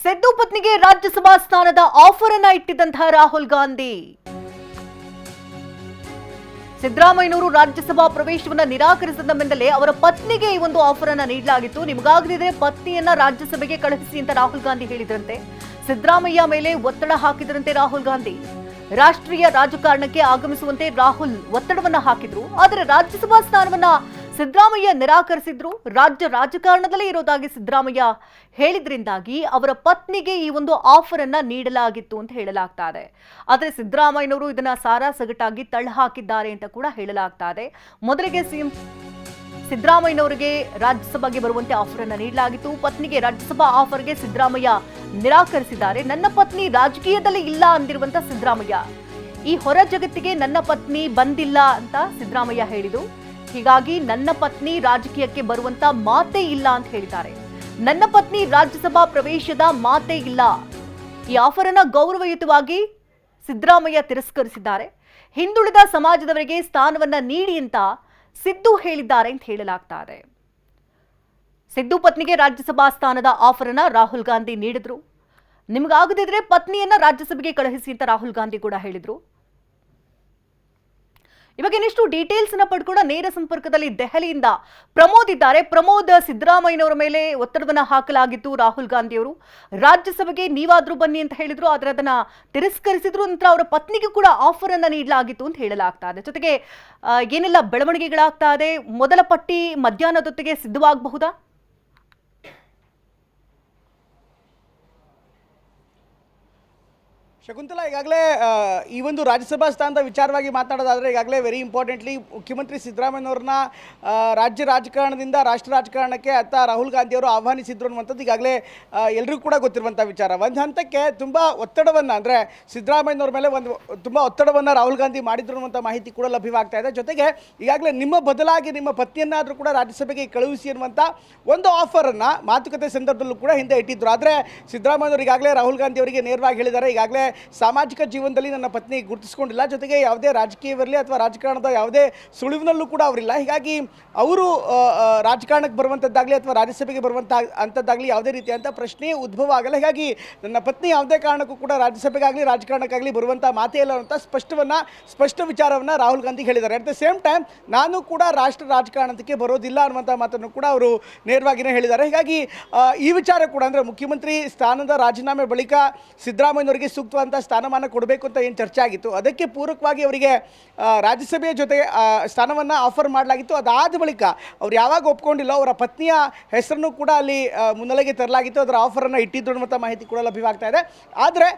ಸಿದ್ದು ಪತ್ನಿಗೆ ರಾಜ್ಯಸಭಾ ಸ್ಥಾನದ ಆಫರ್ ಅನ್ನ ಇಟ್ಟಿದ್ದಂತಹ ರಾಹುಲ್ ಗಾಂಧಿ ಸಿದ್ದರಾಮಯ್ಯನವರು ರಾಜ್ಯಸಭಾ ಪ್ರವೇಶವನ್ನ ನಿರಾಕರಿಸಿದ ಬೆನ್ನಲ್ಲೇ ಅವರ ಪತ್ನಿಗೆ ಈ ಒಂದು ಆಫರ್ ಅನ್ನ ನೀಡಲಾಗಿತ್ತು. ನಿಮಗಾಗದಿದ್ರೆ ಪತ್ನಿಯನ್ನ ರಾಜ್ಯಸಭೆಗೆ ಕಳುಹಿಸಿ ಅಂತ ರಾಹುಲ್ ಗಾಂಧಿ ಹೇಳಿದ್ರಂತೆ. ಸಿದ್ದರಾಮಯ್ಯ ಮೇಲೆ ಒತ್ತಡ ಹಾಕಿದ್ರಂತೆ ರಾಹುಲ್ ಗಾಂಧಿ. ರಾಷ್ಟ್ರೀಯ ರಾಜಕಾರಣಕ್ಕೆ ಆಗಮಿಸುವಂತೆ ರಾಹುಲ್ ಒತ್ತಡವನ್ನ ಹಾಕಿದ್ರು. ಆದರೆ ರಾಜ್ಯಸಭಾ ಸ್ಥಾನವನ್ನ ಸಿದ್ದರಾಮಯ್ಯ ನಿರಾಕರಿಸಿದ್ರು. ರಾಜ್ಯ ರಾಜಕಾರಣದಲ್ಲೇ ಇರೋದಾಗಿ ಸಿದ್ದರಾಮಯ್ಯ ಹೇಳಿದ್ರಿಂದಾಗಿ ಅವರ ಪತ್ನಿಗೆ ಈ ಒಂದು ಆಫರ್ ಅನ್ನ ನೀಡಲಾಗಿತ್ತು ಅಂತ ಹೇಳಲಾಗ್ತಾ ಇದೆ. ಆದರೆ ಸಿದ್ದರಾಮಯ್ಯನವರು ಇದನ್ನ ಸಾರಾಸಗಟಾಗಿ ತಳ್ಳಹಾಕಿದ್ದಾರೆ ಅಂತ ಕೂಡ ಹೇಳಲಾಗ್ತಾ ಇದೆ. ಮೊದಲಿಗೆ ಸಿಎಂ ಸಿದ್ದರಾಮಯ್ಯನವರಿಗೆ ರಾಜ್ಯಸಭೆಗೆ ಬರುವಂತೆ ಆಫರ್ ಅನ್ನ ನೀಡಲಾಗಿತ್ತು. ಪತ್ನಿಗೆ ರಾಜ್ಯಸಭಾ ಆಫರ್ಗೆ ಸಿದ್ದರಾಮಯ್ಯ ನಿರಾಕರಿಸಿದ್ದಾರೆ. ನನ್ನ ಪತ್ನಿ ರಾಜಕೀಯದಲ್ಲಿ ಇಲ್ಲ ಅಂದಿರುವಂತ ಸಿದ್ದರಾಮಯ್ಯ ಈ ಹೊರ ಜಗತ್ತಿಗೆ ನನ್ನ ಪತ್ನಿ ಬಂದಿಲ್ಲ ಅಂತ ಸಿದ್ದರಾಮಯ್ಯ ಹೇಳಿದ್ರು. ಹೀಗಾಗಿ ನನ್ನ ಪತ್ನಿ ರಾಜಕೀಯಕ್ಕೆ ಬರುವಂತ ಮಾತೇ ಇಲ್ಲ ಅಂತ ಹೇಳಿದ್ದಾರೆ. ನನ್ನ ಪತ್ನಿ ರಾಜ್ಯಸಭಾ ಪ್ರವೇಶದ ಮಾತೇ ಇಲ್ಲ. ಈ ಆಫರ್ ಅನ್ನ ಗೌರವಯುತವಾಗಿ ಸಿದ್ದರಾಮಯ್ಯ ತಿರಸ್ಕರಿಸಿದ್ದಾರೆ. ಹಿಂದುಳಿದ ಸಮಾಜದವರಿಗೆ ಸ್ಥಾನವನ್ನ ನೀಡಿ ಅಂತ ಸಿದ್ದು ಹೇಳಿದ್ದಾರೆ ಅಂತ ಹೇಳಲಾಗ್ತಾ ಇದೆ. ಸಿದ್ದು ಪತ್ನಿಗೆ ರಾಜ್ಯಸಭಾ ಸ್ಥಾನದ ಆಫರ್ ಅನ್ನ ರಾಹುಲ್ ಗಾಂಧಿ ನೀಡಿದ್ರು. ನಿಮಗಾಗದಿದ್ರೆ ಪತ್ನಿಯನ್ನ ರಾಜ್ಯಸಭೆಗೆ ಕಳುಹಿಸಿ ಅಂತ ರಾಹುಲ್ ಗಾಂಧಿ ಕೂಡ ಹೇಳಿದ್ರು. ಇವಾಗ ಇನ್ನಿಷ್ಟು ಡೀಟೇಲ್ಸ್ ಅನ್ನ ಪಡ್ಕೊಂಡ ನೇರ ಸಂಪರ್ಕದಲ್ಲಿ ದೆಹಲಿಯಿಂದ ಪ್ರಮೋದ್ ಇದ್ದಾರೆ. ಪ್ರಮೋದ್, ಸಿದ್ದರಾಮಯ್ಯನವರ ಮೇಲೆ ಒತ್ತಡವನ್ನ ಹಾಕಲಾಗಿತ್ತು. ರಾಹುಲ್ ಗಾಂಧಿ ಅವರು ರಾಜ್ಯಸಭೆಗೆ ನೀವಾದ್ರೂ ಬನ್ನಿ ಅಂತ ಹೇಳಿದ್ರು, ಆದ್ರೆ ಅದನ್ನ ತಿರಸ್ಕರಿಸಿದ್ರು. ನಂತರ ಅವರ ಪತ್ನಿಗೆ ಕೂಡ ಆಫರ್ ಅನ್ನ ನೀಡಲಾಗಿತ್ತು ಅಂತ ಹೇಳಲಾಗ್ತಾ ಇದೆ. ಜೊತೆಗೆ ಏನೆಲ್ಲ ಬೆಳವಣಿಗೆಗಳಾಗ್ತಾ ಇದೆ? ಮೊದಲ ಪಟ್ಟಿ ಮಧ್ಯಾಹ್ನದೊತ್ತಿಗೆ ಸಿದ್ಧವಾಗಬಹುದಾ? ಶಕುಂತಲಾ, ಈಗಾಗಲೇ ಈ ಒಂದು ರಾಜ್ಯಸಭಾ ಸ್ಥಾನದ ವಿಚಾರವಾಗಿ ಮಾತನಾಡೋದಾದರೆ ಈಗಾಗಲೇ ವೆರಿ ಇಂಪಾರ್ಟೆಂಟ್ಲಿ ಮುಖ್ಯಮಂತ್ರಿ ಸಿದ್ದರಾಮಯ್ಯನವ್ರನ್ನ ರಾಜ್ಯ ರಾಜಕಾರಣದಿಂದ ರಾಷ್ಟ್ರ ರಾಜಕಾರಣಕ್ಕೆ ರಾಹುಲ್ ಗಾಂಧಿಯವರು ಆಹ್ವಾನಿಸಿದ್ರು ಅನ್ನುವಂಥದ್ದು ಈಗಾಗಲೇ ಎಲ್ರಿಗೂ ಕೂಡ ಗೊತ್ತಿರುವಂಥ ವಿಚಾರ. ಒಂದು ಹಂತಕ್ಕೆ ತುಂಬ ಒತ್ತಡವನ್ನು, ಅಂದರೆ ಸಿದ್ದರಾಮಯ್ಯನವ್ರ ಮೇಲೆ ಒಂದು ತುಂಬ ಒತ್ತಡವನ್ನು ರಾಹುಲ್ ಗಾಂಧಿ ಮಾಡಿದ್ರು ಅನ್ನುವಂಥ ಮಾಹಿತಿ ಕೂಡ ಲಭ್ಯವಾಗ್ತಾ ಇದೆ. ಜೊತೆಗೆ ಈಗಾಗಲೇ ನಿಮ್ಮ ಬದಲಾಗಿ ನಿಮ್ಮ ಪತ್ನಿಯನ್ನಾದರೂ ಕೂಡ ರಾಜ್ಯಸಭೆಗೆ ಕಳುಹಿಸಿ ಅನ್ನುವಂಥ ಒಂದು ಆಫರನ್ನು ಮಾತುಕತೆ ಸಂದರ್ಭದಲ್ಲೂ ಕೂಡ ಹಿಂದೆ ಇಟ್ಟಿದ್ರು. ಆದರೆ ಸಿದ್ದರಾಮಯ್ಯನವರು ಈಗಾಗಲೇ ರಾಹುಲ್ ಗಾಂಧಿ ಅವರಿಗೆ ನೇರವಾಗಿ ಹೇಳಿದ್ದಾರೆ, ಈಗಾಗಲೇ ಸಾಮಾಜಿಕ ಜೀವನದಲ್ಲಿ ನನ್ನ ಪತ್ನಿ ಗುರುತಿಸಿಕೊಂಡಿಲ್ಲ, ಜೊತೆಗೆ ಯಾವುದೇ ರಾಜಕೀಯವಿರಲಿ ಅಥವಾ ರಾಜಕಾರಣದ ಯಾವುದೇ ಸುಳಿವಿನಲ್ಲೂ ಕೂಡ ಅವರಿಲ್ಲ. ಹೀಗಾಗಿ ಅವರು ರಾಜಕಾರಣಕ್ಕೆ ಬರುವಂಥದ್ದಾಗಲಿ ಅಥವಾ ರಾಜ್ಯಸಭೆಗೆ ಬರುವಂಥ ಅಂಥದ್ದಾಗಲಿ ಯಾವುದೇ ರೀತಿಯಂಥ ಪ್ರಶ್ನೆ ಉದ್ಭವ ಆಗಲ್ಲ. ಹೀಗಾಗಿ ನನ್ನ ಪತ್ನಿ ಯಾವುದೇ ಕಾರಣಕ್ಕೂ ಕೂಡ ರಾಜ್ಯಸಭೆಗಾಗಲಿ ರಾಜಕಾರಣಕ್ಕಾಗಲಿ ಬರುವಂಥ ಮಾತೇ ಇಲ್ಲ ಅಂತ ಸ್ಪಷ್ಟ ವಿಚಾರವನ್ನು ರಾಹುಲ್ ಗಾಂಧಿ ಹೇಳಿದ್ದಾರೆ. ಅಟ್ ದ ಸೇಮ್ ಟೈಮ್ ನಾನು ಕೂಡ ರಾಷ್ಟ್ರ ರಾಜಕಾರಣಕ್ಕೆ ಬರೋದಿಲ್ಲ ಅನ್ನುವಂಥ ಮಾತನ್ನು ಕೂಡ ಅವರು ನೇರವಾಗಿಯೇ ಹೇಳಿದ್ದಾರೆ. ಹೀಗಾಗಿ ಈ ವಿಚಾರ ಕೂಡ, ಅಂದರೆ ಮುಖ್ಯಮಂತ್ರಿ ಸ್ಥಾನದ ರಾಜೀನಾಮೆ ಬಳಿಕ ಸಿದ್ದರಾಮಯ್ಯನವರಿಗೆ ಸೂಕ್ತವಾದ ಸ್ಥಾನಮಾನ ಕೊಡಬೇಕು ಅಂತ ಏನು ಚರ್ಚೆ ಆಗಿತ್ತು, ಅದಕ್ಕೆ ಪೂರಕವಾಗಿ ಅವರಿಗೆ ರಾಜ್ಯಸಭೆಯ ಜೊತೆ ಸ್ಥಾನವನ್ನು ಆಫರ್ ಮಾಡಲಾಗಿತ್ತು. ಅದಾದ ಬಳಿಕ ಅವ್ರು ಯಾವಾಗ ಒಪ್ಕೊಂಡಿಲ್ಲ ಅವರ ಪತ್ನಿಯ ಹೆಸರನ್ನು ಕೂಡ ಅಲ್ಲಿ ಮುನ್ನೆಲೆಗೆ ತರಲಾಗಿತ್ತು. ಅದರ ಆಫರನ್ನು ಇಟ್ಟಿದ್ದು ಅನ್ನುವಂಥ ಮಾಹಿತಿ ಕೂಡ ಲಭ್ಯವಾಗ್ತಾ ಇದೆ. ಆದರೆ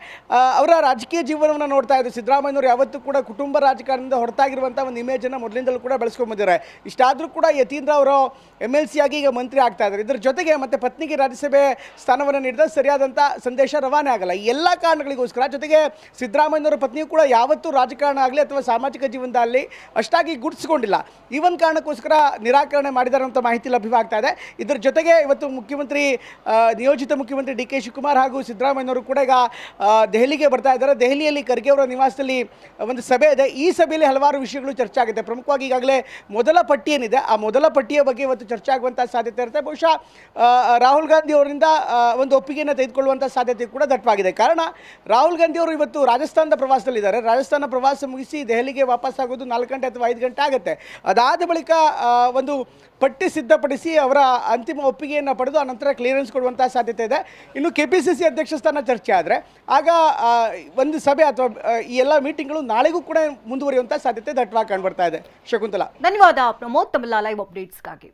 ಅವರ ರಾಜಕೀಯ ಜೀವನವನ್ನು ನೋಡ್ತಾ ಇದ್ರು ಸಿದ್ದರಾಮಯ್ಯನವರು ಯಾವತ್ತೂ ಕೂಡ ಕುಟುಂಬ ರಾಜಕಾರಣದಿಂದ ಹೊರತಾಗಿರುವಂಥ ಒಂದು ಇಮೇಜನ್ನು ಮೊದಲಿಂದಲೂ ಕೂಡ ಬೆಳೆಸ್ಕೊಂಡ್ಬಂದಿದ್ದಾರೆ. ಇಷ್ಟಾದರೂ ಕೂಡ ಯತೀಂದ್ರ ಅವರು MLC ಆಗಿ ಈಗ ಮಂತ್ರಿ ಆಗ್ತಾ ಇದ್ದಾರೆ. ಇದರ ಜೊತೆಗೆ ಮತ್ತೆ ಪತ್ನಿಗೆ ರಾಜ್ಯಸಭೆ ಸ್ಥಾನವನ್ನು ನೀಡಿದ ಸರಿಯಾದಂಥ ಸಂದೇಶ ರವಾನೆ ಆಗಲ್ಲ. ಎಲ್ಲ ಕಾರಣಗಳಿಗೋಸ್ಕರ, ಜೊತೆಗೆ ಸಿದ್ದರಾಮಯ್ಯನವರ ಪತ್ನಿಯು ಕೂಡ ಯಾವತ್ತೂ ರಾಜಕಾರಣ ಆಗಲಿ ಅಥವಾ ಸಾಮಾಜಿಕ ಜೀವನದಲ್ಲಿ ಅಷ್ಟಾಗಿ ಗುರುತಿಸಿಕೊಂಡಿಲ್ಲ. ಈ ಒಂದು ಕಾರಣಕ್ಕೋಸ್ಕರ ನಿರಾಕರಣೆ ಮಾಡಿದ್ದಾರೆ ಅಂತ ಮಾಹಿತಿ ಲಭ್ಯವಾಗ್ತಾ ಇದೆ. ಇದರ ಜೊತೆಗೆ ಇವತ್ತು ನಿಯೋಜಿತ ಮುಖ್ಯಮಂತ್ರಿ DK ಶಿವಕುಮಾರ್ ಹಾಗೂ ಸಿದ್ದರಾಮಯ್ಯನವರು ಕೂಡ ಈಗ ದೆಹಲಿಗೆ ಬರ್ತಾ ಇದ್ದಾರೆ. ದೆಹಲಿಯಲ್ಲಿ ಖರ್ಗೆ ಅವರ ನಿವಾಸದಲ್ಲಿ ಒಂದು ಸಭೆ ಇದೆ. ಈ ಸಭೆಯಲ್ಲಿ ಹಲವಾರು ವಿಷಯಗಳು ಚರ್ಚೆ ಆಗುತ್ತೆ. ಪ್ರಮುಖವಾಗಿ ಈಗಾಗಲೇ ಮೊದಲ ಪಟ್ಟಿ ಏನಿದೆ ಆ ಮೊದಲ ಪಟ್ಟಿಯ ಬಗ್ಗೆ ಇವತ್ತು ಚರ್ಚೆ ಆಗುವಂಥ ಸಾಧ್ಯತೆ ಇರುತ್ತೆ. ಬಹುಶಃ ರಾಹುಲ್ ಗಾಂಧಿ ಅವರಿಂದ ಒಂದು ಒಪ್ಪಿಗೆಯನ್ನು ತೆಗೆದುಕೊಳ್ಳುವಂಥ ಸಾಧ್ಯತೆ ಕೂಡ ದಟ್ಟವಾಗಿದೆ. ಕಾರಣ ರಾಹುಲ್ ಗಾಂಧಿ ಅವರು ಇವತ್ತು ರಾಜಸ್ಥಾನದ ಪ್ರವಾಸದಲ್ಲಿದ್ದಾರೆ. ರಾಜಸ್ಥಾನ ಪ್ರವಾಸ ಮುಗಿಸಿ ದೆಹಲಿಗೆ ವಾಪಸ್ ಆಗೋದು 4 ಗಂಟೆ ಅಥವಾ 5 ಗಂಟೆ ಆಗುತ್ತೆ. ಅದಾದ ಬಳಿಕ ಒಂದು ಪಟ್ಟಿ ಸಿದ್ಧಪಡಿಸಿ ಅವರ ಅಂತಿಮ ಒಪ್ಪಿಗೆಯನ್ನು ಪಡೆದು ಆನಂತರ ಕ್ಲಿಯರೆನ್ಸ್ ಕೊಡುವಂಥ ಸಾಧ್ಯತೆ ಇದೆ. ಇನ್ನು KPCC ಅಧ್ಯಕ್ಷ ಸ್ಥಾನ ಚರ್ಚೆ ಆದರೆ ಆಗ ಒಂದು ಸಭೆ ಅಥವಾ ಈ ಎಲ್ಲ ಮೀಟಿಂಗ್ಗಳು ನಾಳೆಗೂ ಕೂಡ ಮುಂದುವರಿಯುವಂಥ ಸಾಧ್ಯತೆ ದಟ್ಟವಾಗಿ ಕಂಡುಬರ್ತಾ ಇದೆ. ಶಕುಂತಲಾ, ಧನ್ಯವಾದ ಪ್ರಮೋದ್, ತಮ್ಮ ಲೈವ್ ಅಪ್ಡೇಟ್ಸ್ಗಾಗಿ.